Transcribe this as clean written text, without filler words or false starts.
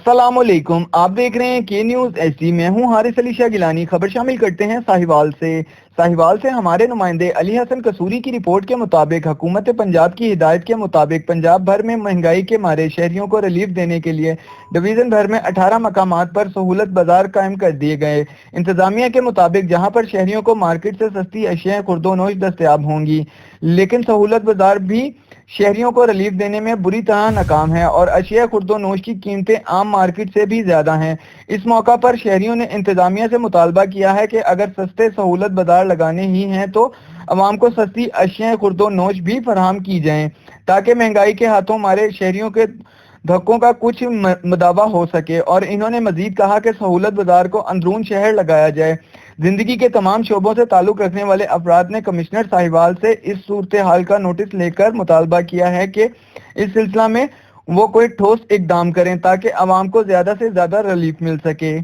السلام علیکم، آپ دیکھ رہے ہیں کے نیوز ایچ ڈی۔ میں ہوں حارث علی شاہ گیلانی۔ خبر شامل کرتے ہیں ساہیوال سے ہمارے نمائندے علی حسن قصوری کی رپورٹ کے مطابق حکومت پنجاب کی ہدایت کے مطابق پنجاب بھر میں مہنگائی کے مارے شہریوں کو ریلیف دینے کے لیے ڈویژن بھر میں 18 مقامات پر سہولت بازار قائم کر دیے گئے۔ انتظامیہ کے مطابق جہاں پر شہریوں کو مارکیٹ سے سستی اشیاء خرد و نوش دستیاب ہوں گی، لیکن سہولت بازار بھی شہریوں کو ریلیف دینے میں بری طرح ناکام ہے اور اشیاء خرد و نوش کی قیمتیں عام مارکیٹ سے بھی زیادہ ہیں۔ اس موقع پر شہریوں نے انتظامیہ سے مطالبہ کیا ہے کہ اگر سستے سہولت بازار لگانے ہی ہیں تو عوام کو سستی اشیاء خرد و نوش بھی فراہم کی جائیں تاکہ مہنگائی کے ہاتھوں مارے شہریوں کے دھکوں کا کچھ مداوع ہو سکے، اور انہوں نے مزید کہا کہ سہولت بازار کو اندرون شہر لگایا جائے۔ زندگی کے تمام شعبوں سے تعلق رکھنے والے افراد نے کمشنر ساہیوال سے اس صورتحال کا نوٹس لے کر مطالبہ کیا ہے کہ اس سلسلہ میں وہ کوئی ٹھوس اقدام کریں تاکہ عوام کو زیادہ سے زیادہ ریلیف مل سکے۔